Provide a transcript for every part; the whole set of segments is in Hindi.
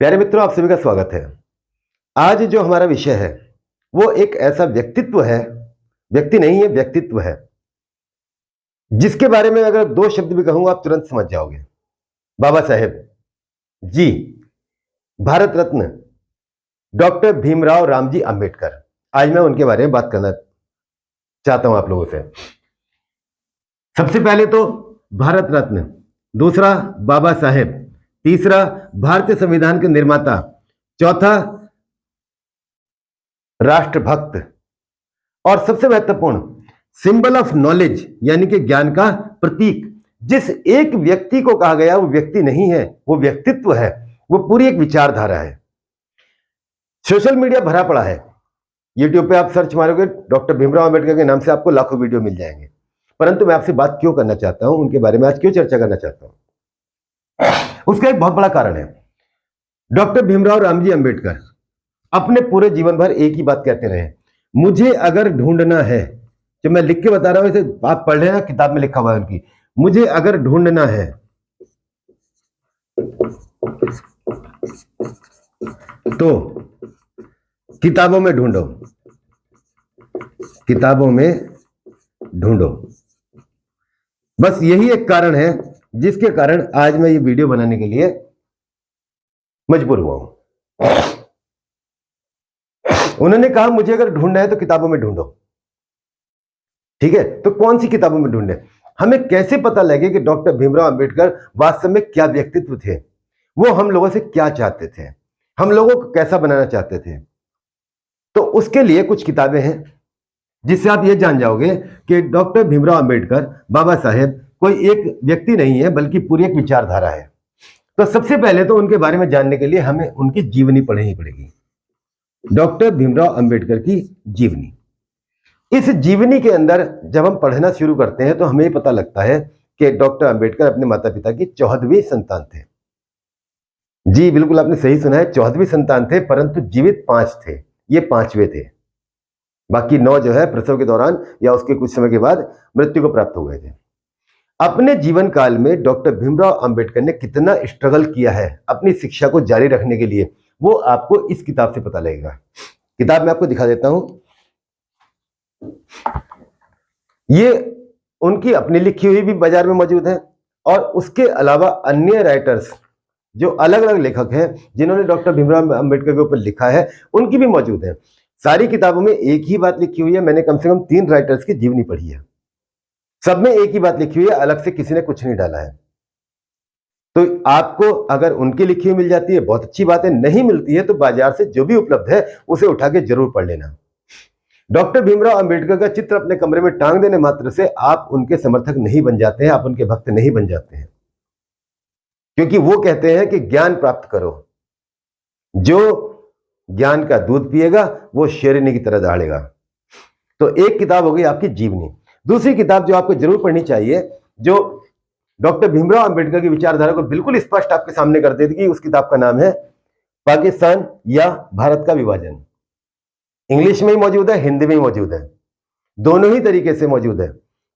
प्यारे मित्रों, आप सभी का स्वागत है। आज जो हमारा विषय है वो एक ऐसा व्यक्तित्व है, व्यक्ति नहीं है, व्यक्तित्व है, जिसके बारे में अगर दो शब्द भी कहूंगा आप तुरंत समझ जाओगे। बाबा साहेब जी, भारत रत्न डॉक्टर भीमराव रामजी अंबेडकर। आज मैं उनके बारे में बात करना चाहता हूं आप लोगों से। सबसे पहले तो भारत रत्न, दूसरा बाबा साहेब, तीसरा भारतीय संविधान के निर्माता, चौथा राष्ट्रभक्त और सबसे महत्वपूर्ण सिंबल ऑफ नॉलेज यानी कि ज्ञान का प्रतीक। जिस एक व्यक्ति को कहा गया वो व्यक्ति नहीं है, वो व्यक्तित्व है, वो पूरी एक विचारधारा है। सोशल मीडिया भरा पड़ा है, यूट्यूब पे आप सर्च मारोगे डॉक्टर भीमराव अंबेडकर के नाम से आपको लाखों वीडियो मिल जाएंगे। परंतु मैं आपसे बात क्यों करना चाहता हूं, उनके बारे में आज क्यों चर्चा करना चाहता हूं, उसका एक बहुत बड़ा कारण है। डॉक्टर भीमराव रामजी अंबेडकर अपने पूरे जीवन भर एक ही बात कहते रहे, मुझे अगर ढूंढना है, जो मैं लिख के बता रहा हूं इसे आप पढ़ लेना, किताब में लिखा हुआ है उनकी, मुझे अगर ढूंढना है तो किताबों में ढूंढो, किताबों में ढूंढो। बस यही एक कारण है जिसके कारण आज मैं ये वीडियो बनाने के लिए मजबूर हुआ हूं। उन्होंने कहा मुझे अगर ढूंढना है तो किताबों में ढूंढो। ठीक है, तो कौन सी किताबों में ढूंढे? हमें कैसे पता लगे कि डॉक्टर भीमराव अंबेडकर वास्तव में क्या व्यक्तित्व थे, वो हम लोगों से क्या चाहते थे, हम लोगों को कैसा बनाना चाहते थे? तो उसके लिए कुछ किताबें हैं जिससे आप ये जान जाओगे कि डॉक्टर भीमराव अंबेडकर, बाबा साहेब कोई एक व्यक्ति नहीं है बल्कि पूरी एक विचारधारा है। तो सबसे पहले तो उनके बारे में जानने के लिए हमें उनकी जीवनी पढ़नी पड़ेगी, डॉक्टर भीमराव अंबेडकर की जीवनी। इस जीवनी के अंदर जब हम पढ़ना शुरू करते हैं तो हमें पता लगता है कि डॉक्टर अंबेडकर अपने माता पिता की 14वीं संतान थे। जी बिल्कुल, आपने सही सुना है, 14वीं संतान थे, परंतु जीवित 5 थे, ये 5वें थे। बाकी 9 जो है प्रसव के दौरान या उसके कुछ समय के बाद मृत्यु को प्राप्त हो गए थे। अपने जीवन काल में डॉक्टर भीमराव अंबेडकर ने कितना स्ट्रगल किया है अपनी शिक्षा को जारी रखने के लिए, वो आपको इस किताब से पता लगेगा। किताब मैं आपको दिखा देता हूं, ये उनकी अपनी लिखी हुई भी बाजार में मौजूद है और उसके अलावा अन्य राइटर्स जो अलग अलग लेखक हैं जिन्होंने डॉक्टर भीमराव अंबेडकर के ऊपर लिखा है उनकी भी मौजूद है। सारी किताबों में एक ही बात लिखी हुई है। मैंने कम से कम 3 राइटर्स की जीवनी पढ़ी है, सब में एक ही बात लिखी हुई है, अलग से किसी ने कुछ नहीं डाला है। तो आपको अगर उनकी लिखी हुई मिल जाती है बहुत अच्छी बात है, नहीं मिलती है तो बाजार से जो भी उपलब्ध है उसे उठा के जरूर पढ़ लेना। डॉक्टर भीमराव अंबेडकर का चित्र अपने कमरे में टांग देने मात्र से आप उनके समर्थक नहीं बन जाते हैं, आप उनके भक्त नहीं बन जाते हैं, क्योंकि वो कहते हैं कि ज्ञान प्राप्त करो, जो ज्ञान का दूध पिएगा वो शेरनी की तरह दहाड़ेगा। तो एक किताब हो गई आपकी जीवनी। दूसरी किताब जो आपको जरूर पढ़नी चाहिए, जो डॉक्टर भीमराव अंबेडकर की विचारधारा को बिल्कुल स्पष्ट आपके सामने कर देगी, उस किताब का नाम है पाकिस्तान या भारत का विभाजन। इंग्लिश में ही मौजूद है, हिंदी में ही मौजूद है, दोनों ही तरीके से मौजूद है।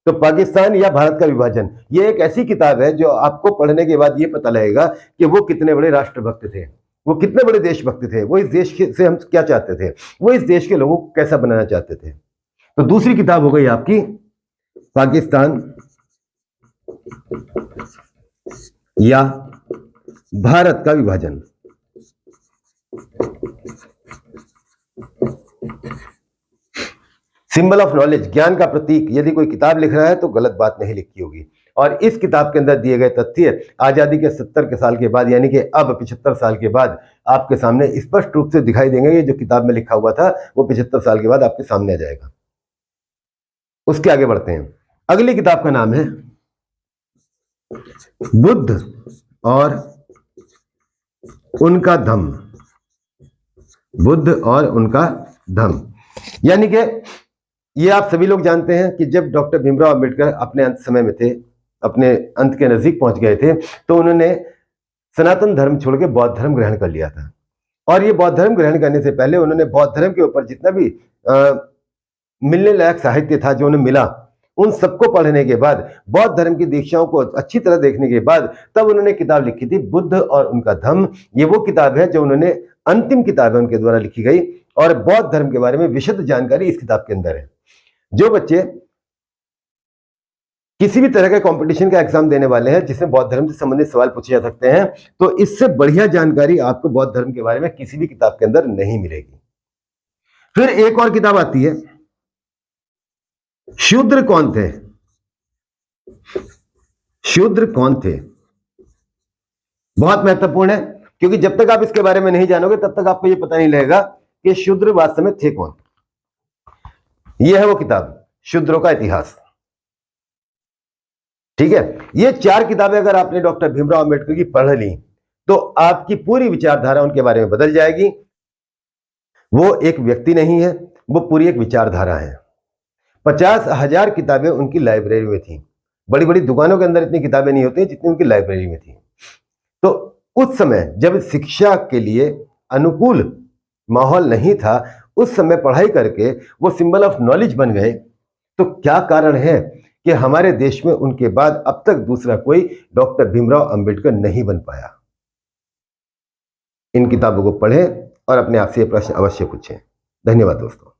तो पाकिस्तान या भारत का विभाजन, ये एक ऐसी किताब है जो आपको पढ़ने के बाद ये पता लगेगा कि वो कितने बड़े राष्ट्रभक्त थे, वो कितने बड़े देशभक्त थे, वो इस देश से हम क्या चाहते थे, वो इस देश के लोगों को कैसा बनाना चाहते थे। तो दूसरी किताब हो गई आपकी पाकिस्तान या भारत का विभाजन। सिंबल ऑफ नॉलेज, ज्ञान का प्रतीक। यदि कोई किताब लिख रहा है तो गलत बात नहीं लिखी होगी। और इस किताब के अंदर दिए गए तथ्य आजादी के 70 के साल के बाद यानी कि अब 75 साल के बाद आपके सामने स्पष्ट रूप से दिखाई देंगे। ये जो किताब में लिखा हुआ था वो 75 साल के बाद आपके सामने आ जाएगा। उसके आगे बढ़ते हैं। अगली किताब का नाम है बुद्ध और उनका धम्म। बुद्ध और उनका धम्म यानी कि ये आप सभी लोग जानते हैं कि जब डॉक्टर भीमराव अंबेडकर अपने अंत समय में थे, अपने अंत के नजदीक पहुंच गए थे, तो उन्होंने सनातन धर्म छोड़ के बौद्ध धर्म ग्रहण कर लिया था। और ये बौद्ध धर्म ग्रहण करने से पहले उन्होंने बौद्ध धर्म के ऊपर जितना भी मिलने लायक साहित्य था जो उन्हें मिला, उन सबको पढ़ने के बाद, बौद्ध धर्म की दीक्षाओं को अच्छी तरह देखने के बाद, तब उन्होंने किताब लिखी थी बुद्ध और उनका धम्म। ये वो किताब है जो उन्होंने, अंतिम किताब है उनके द्वारा लिखी गई, और बौद्ध धर्म के बारे में विशद जानकारी इस किताब के अंदर है। जो बच्चे किसी भी तरह के कंपटीशन का एग्जाम देने वाले हैं जिसमें बौद्ध धर्म से संबंधित सवाल पूछे जा सकते हैं, तो इससे बढ़िया जानकारी आपको बौद्ध धर्म के बारे में किसी भी किताब के अंदर नहीं मिलेगी। फिर एक और किताब आती है, शूद्र कौन थे। शूद्र कौन थे बहुत महत्वपूर्ण है, क्योंकि जब तक आप इसके बारे में नहीं जानोगे तब तक आपको यह पता नहीं लगेगा कि शूद्र वास्तव में थे कौन। यह है वो किताब, शूद्रों का इतिहास। ठीक है, ये 4 किताबें अगर आपने डॉक्टर भीमराव अंबेडकर की पढ़ ली तो आपकी पूरी विचारधारा उनके बारे में बदल जाएगी। वो एक व्यक्ति नहीं है, वो पूरी एक विचारधारा है। 50,000 किताबें उनकी लाइब्रेरी में थी। बड़ी बड़ी दुकानों के अंदर इतनी किताबें नहीं होती जितनी उनकी लाइब्रेरी में थी। तो उस समय जब शिक्षा के लिए अनुकूल माहौल नहीं था, उस समय पढ़ाई करके वो सिंबल ऑफ नॉलेज बन गए। तो क्या कारण है कि हमारे देश में उनके बाद अब तक दूसरा कोई डॉक्टर भीमराव अंबेडकर नहीं बन पाया। इन किताबों को पढ़ें और अपने आप से ये प्रश्न अवश्य पूछें। धन्यवाद दोस्तों।